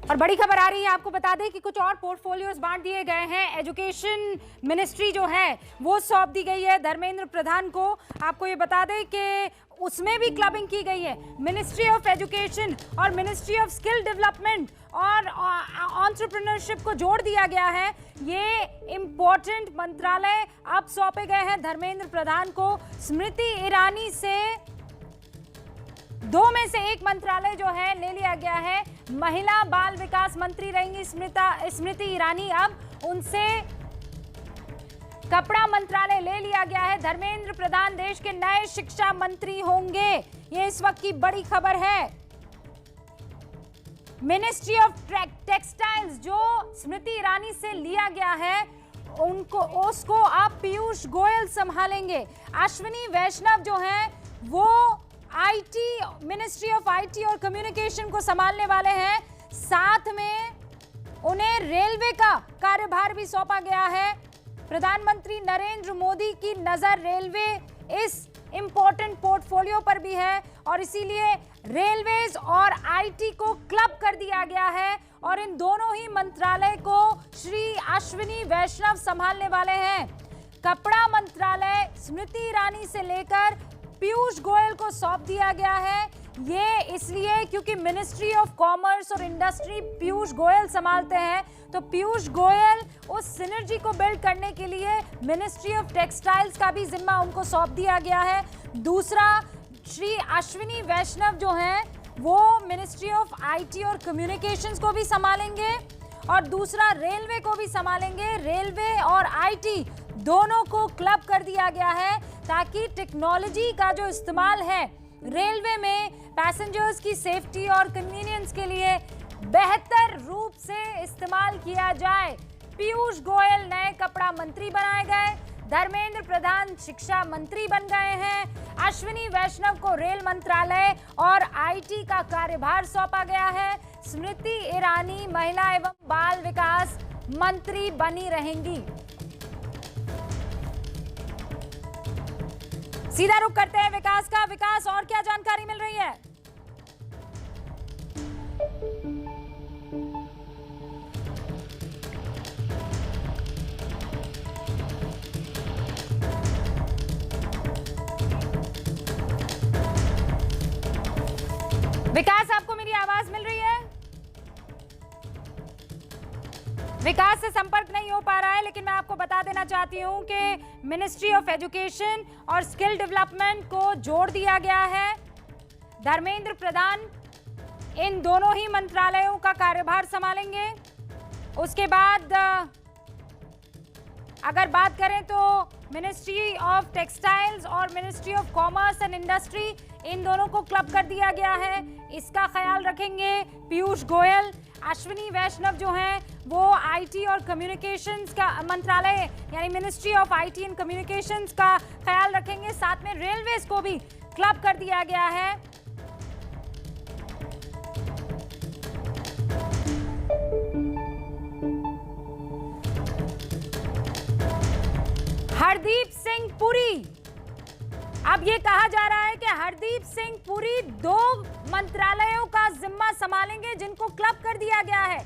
और बड़ी खबर आ रही है, आपको बता दें कि कुछ और पोर्टफोलियोज बांट दिए गए हैं। एजुकेशन मिनिस्ट्री जो है वो सौंप दी गई है धर्मेंद्र प्रधान को। आपको ये बता दें कि उसमें भी क्लबिंग की गई है। मिनिस्ट्री ऑफ एजुकेशन और मिनिस्ट्री ऑफ स्किल डेवलपमेंट और एंटरप्रेन्योरशिप को जोड़ दिया गया है। ये इंपॉर्टेंट मंत्रालय अब सौंपे गए हैं धर्मेंद्र प्रधान को। स्मृति ईरानी से दो में से एक मंत्रालय जो है ले लिया गया है। महिला बाल विकास मंत्री रहेंगी स्मृति ईरानी, अब उनसे कपड़ा मंत्रालय ले लिया गया है। धर्मेंद्र प्रधान देश के नए शिक्षा मंत्री होंगे, ये इस वक्त की बड़ी खबर है। मिनिस्ट्री ऑफ टेक्सटाइल्स जो स्मृति ईरानी से लिया गया है उसको अब पीयूष गोयल संभालेंगे। अश्विनी वैष्णव जो है वो आईटी, मिनिस्ट्री ऑफ आईटी और कम्युनिकेशन को संभालने वाले हैं। साथ में उन्हें रेलवे का कार्यभार भी सौंपा गया है। प्रधानमंत्री नरेंद्र मोदी की नजर रेलवे इस इंपॉर्टेंट पोर्टफोलियो पर भी है और इसीलिए रेलवेज और आईटी को क्लब कर दिया गया है और इन दोनों ही मंत्रालय को श्री अश्विनी वैष्णव संभालने वाले हैं। कपड़ा मंत्रालय स्मृति ईरानी से लेकर पीयूष गोयल को सौंप दिया गया है। ये इसलिए क्योंकि मिनिस्ट्री ऑफ कॉमर्स और इंडस्ट्री पीयूष गोयल संभालते हैं, तो पीयूष गोयल उस सिनर्जी को बिल्ड करने के लिए मिनिस्ट्री ऑफ टेक्सटाइल्स का भी जिम्मा उनको सौंप दिया गया है। दूसरा, श्री अश्विनी वैष्णव जो हैं वो मिनिस्ट्री ऑफ आईटी और कम्युनिकेशंस को भी संभालेंगे और दूसरा रेलवे को भी संभालेंगे। रेलवे और आईटी दोनों को क्लब कर दिया गया है ताकि टेक्नोलॉजी का जो इस्तेमाल है रेलवे में पैसेंजर्स की सेफ्टी और कन्वीनियंस के लिए बेहतर रूप से इस्तेमाल किया जाए। पीयूष गोयल नए कपड़ा मंत्री बनाए गए, धर्मेंद्र प्रधान शिक्षा मंत्री बन गए हैं, अश्विनी वैष्णव को रेल मंत्रालय और आईटी का कार्यभार सौंपा गया है, स्मृति ईरानी महिला एवं बाल विकास मंत्री बनी रहेंगी। सीधा रुख करते हैं विकास का। विकास, और क्या जानकारी मिल रही है? विकास, आपको मेरी आवाज मिल रही है? विकास से संपर्क नहीं हो पा रहा है, लेकिन मैं आपको बता देना चाहती हूं कि मिनिस्ट्री ऑफ एजुकेशन और स्किल डेवलपमेंट को जोड़ दिया गया है। धर्मेंद्र प्रधान इन दोनों ही मंत्रालयों का कार्यभार संभालेंगे। उसके बाद अगर बात करें तो मिनिस्ट्री ऑफ टेक्सटाइल्स और ministry of commerce and industry, इन दोनों को क्लब कर दिया गया है। इसका ख्याल रखेंगे पीयूष गोयल। अश्विनी वैष्णव जो हैं वो आईटी और कम्युनिकेशंस का मंत्रालय यानी ministry of IT and communications का ख्याल रखेंगे। साथ में रेलवेज को भी क्लब कर दिया गया है। हरदीप सिंह पुरी, अब ये कहा जा रहा है कि हरदीप सिंह पुरी दो मंत्रालयों का जिम्मा संभालेंगे जिनको क्लब कर दिया गया है।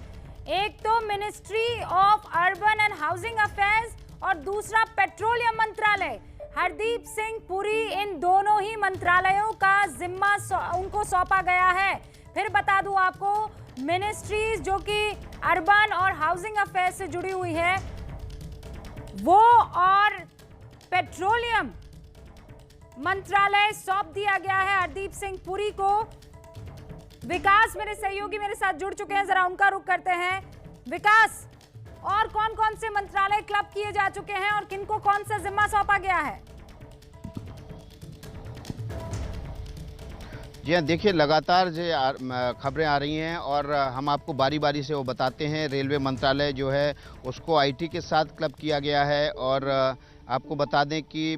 एक तो ministry of urban and housing affairs और दूसरा पेट्रोलियम मंत्रालय। हरदीप सिंह पुरी इन दोनों ही मंत्रालयों का जिम्मा उनको सौंपा गया है। फिर बता दूं आपको, मिनिस्ट्रीज जो कि अर्बन और हाउसिंग अफेयर्स से जुड़ी हुई है वो और पेट्रोलियम मंत्रालय सौंप दिया गया है हरदीप सिंह पुरी को। विकास मेरे सहयोगी मेरे साथ जुड़ चुके हैं, जरा उनका रुख करते हैं। विकास, और कौन कौन से मंत्रालय क्लब किए जा चुके हैं और किनको कौन सा जिम्मा सौंपा गया है? जी हाँ, देखिए लगातार जो खबरें आ रही हैं और हम आपको बारी बारी से वो बताते हैं। रेलवे मंत्रालय जो है उसको आईटी के साथ क्लब किया गया है और आपको बता दें कि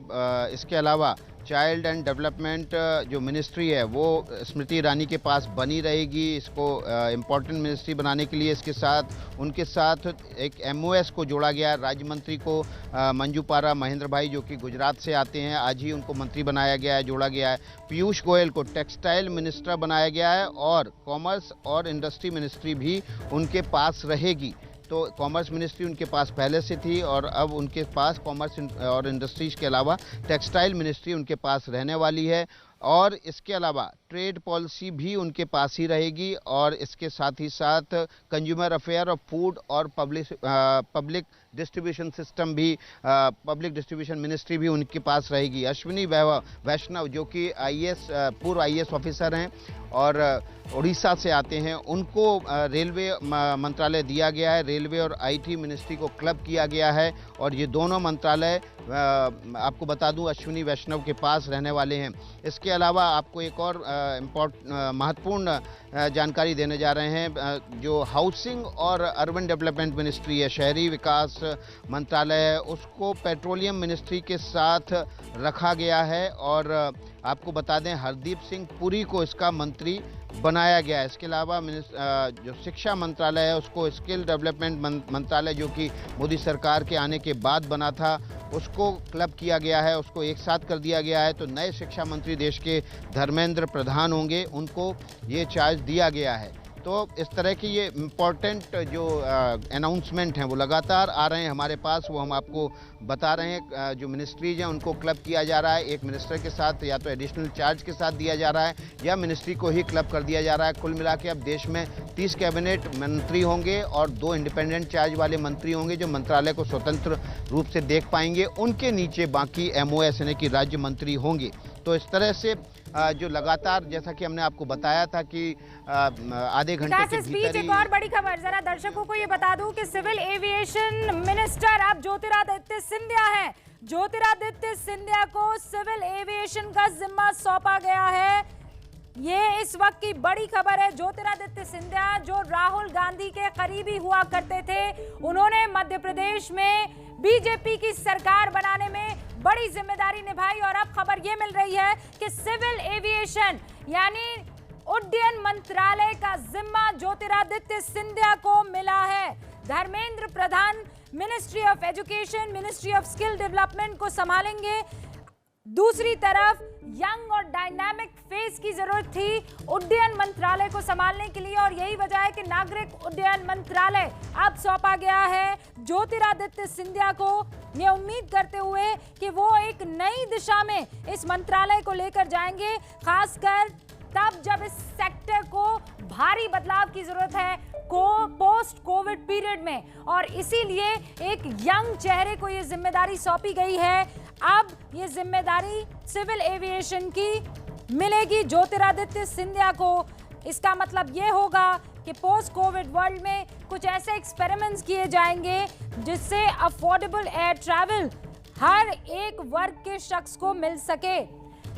इसके अलावा चाइल्ड एंड डेवलपमेंट जो मिनिस्ट्री है वो स्मृति ईरानी के पास बनी रहेगी। इसको इम्पोर्टेंट मिनिस्ट्री बनाने के लिए इसके साथ उनके साथ एक MOS को जोड़ा गया। राज्य मंत्री को मंजू पारा महेंद्र भाई जो कि गुजरात से आते हैं, आज ही उनको मंत्री बनाया गया है, जोड़ा गया है। पीयूष गोयल को टेक्सटाइल मिनिस्टर बनाया गया है और कॉमर्स और इंडस्ट्री मिनिस्ट्री भी उनके पास रहेगी। तो कॉमर्स मिनिस्ट्री उनके पास पहले से थी और अब उनके पास कॉमर्स और इंडस्ट्रीज के अलावा टेक्सटाइल मिनिस्ट्री उनके पास रहने वाली है। और इसके अलावा ट्रेड पॉलिसी भी उनके पास ही रहेगी और इसके साथ ही साथ कंज्यूमर अफेयर और फूड और पब्लिक डिस्ट्रीब्यूशन सिस्टम भी पब्लिक डिस्ट्रीब्यूशन मिनिस्ट्री भी उनके पास रहेगी। अश्विनी वैष्णव जो कि पूर्व IAS ऑफिसर हैं और उड़ीसा से आते हैं, उनको रेलवे मंत्रालय दिया गया है। रेलवे और IT मिनिस्ट्री को क्लब किया गया है और ये दोनों मंत्रालय आपको बता दूं अश्विनी वैष्णव के पास रहने वाले हैं। इसके अलावा आपको एक और महत्वपूर्ण जानकारी देने जा रहे हैं। जो हाउसिंग और अर्बन डेवलपमेंट मिनिस्ट्री है, शहरी विकास मंत्रालय है, उसको पेट्रोलियम मिनिस्ट्री के साथ रखा गया है और आपको बता दें हरदीप सिंह पुरी को इसका मंत्री बनाया गया है। इसके अलावा जो शिक्षा मंत्रालय है उसको स्किल डेवलपमेंट मंत्रालय जो कि मोदी सरकार के आने के बाद बना था उसको क्लब किया गया है, उसको एक साथ कर दिया गया है। तो नए शिक्षा मंत्री देश के धर्मेंद्र प्रधान होंगे, उनको ये चार्ज दिया गया है। तो इस तरह की ये इम्पॉर्टेंट जो अनाउंसमेंट हैं वो लगातार आ रहे हैं हमारे पास, वो हम आपको बता रहे हैं। जो मिनिस्ट्रीज हैं उनको क्लब किया जा रहा है, एक मिनिस्टर के साथ या तो एडिशनल चार्ज के साथ दिया जा रहा है या मिनिस्ट्री को ही क्लब कर दिया जा रहा है। कुल मिला के अब देश में 30 कैबिनेट मंत्री होंगे और 2 इंडिपेंडेंट चार्ज वाले मंत्री होंगे जो मंत्रालय को स्वतंत्र रूप से देख पाएंगे। उनके नीचे बाकी MOS यानी कि राज्य मंत्री होंगे। तो इस तरह से जो लगातार, जैसा कि हमने आपको बताया था कि आधे घंटे के भीतर ही एक और बड़ी खबर जरा दर्शकों को ये बता दूं कि सिविल एविएशन मिनिस्टर अब ज्योतिरादित्य सिंधिया हैं। ज्योतिरादित्य सिंधिया को सिविल एविएशन का जिम्मा सौंपा गया है। ये इस वक्त की बड़ी खबर है। ज्योतिरादित्य सिंधिया जो राहुल गांधी के करीबी हुआ करते थे, उन्होंने मध्य प्रदेश में बीजेपी की सरकार बनाने में बड़ी जिम्मेदारी निभाई और अब खबर ये मिल रही है कि सिविल एविएशन यानी उड्डयन मंत्रालय का जिम्मा ज्योतिरादित्य सिंधिया को मिला है। Dharmendra Pradhan ministry of education, ministry of skill development को संभालेंगे। दूसरी तरफ यंग और डायनामिक फेस की जरूरत थी उड्डयन मंत्रालय को संभालने के लिए और यही वजह है कि नागरिक उड्डयन मंत्रालय अब सौंपा गया है ज्योतिरादित्य सिंधिया को। ये उम्मीद करते हुए कि वो एक नई दिशा में इस मंत्रालय को लेकर जाएंगे, खासकर तब जब इस सेक्टर को भारी बदलाव की जरूरत है पोस्ट कोविड पीरियड में, और इसीलिए एक यंग चेहरे को ये जिम्मेदारी सौंपी गई है। अब ये जिम्मेदारी सिविल एविएशन की मिलेगी ज्योतिरादित्य सिंधिया को। इसका मतलब ये होगा कि पोस्ट कोविड वर्ल्ड में कुछ ऐसे एक्सपेरिमेंट्स किए जाएंगे जिससे अफोर्डेबल एयर ट्रैवल हर एक वर्ग के शख्स को मिल सके।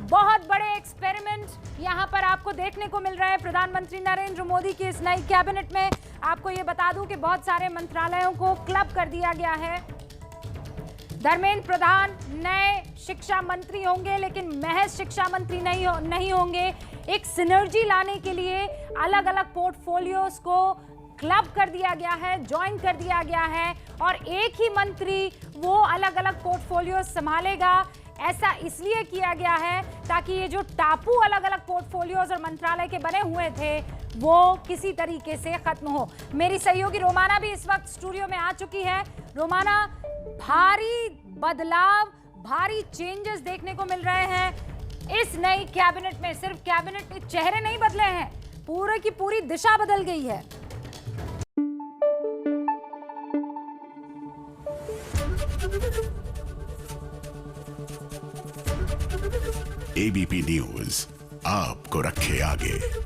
बहुत बड़े एक्सपेरिमेंट यहाँ पर आपको देखने को मिल रहे हैं प्रधानमंत्री नरेंद्र मोदी की इस नई कैबिनेट में। आपको ये बता दूं कि बहुत सारे मंत्रालयों को क्लब कर दिया गया है। धर्मेंद्र प्रधान नए शिक्षा मंत्री होंगे, लेकिन महज शिक्षा मंत्री नहीं होंगे। एक सिनर्जी लाने के लिए अलग अलग पोर्टफोलियोज को क्लब कर दिया गया है, ज्वाइन कर दिया गया है और एक ही मंत्री वो अलग अलग पोर्टफोलियो संभालेगा। ऐसा इसलिए किया गया है ताकि ये जो टापू अलग अलग पोर्टफोलियोज और मंत्रालय के बने हुए थे वो किसी तरीके से खत्म हो। मेरी सहयोगी रोमाना भी इस वक्त स्टूडियो में आ चुकी है। रोमाना, भारी बदलाव, भारी चेंजेस देखने को मिल रहे हैं इस नई कैबिनेट में। सिर्फ कैबिनेट के चेहरे नहीं बदले हैं, पूरे की पूरी दिशा बदल गई है। ABP न्यूज आपको रखे आगे।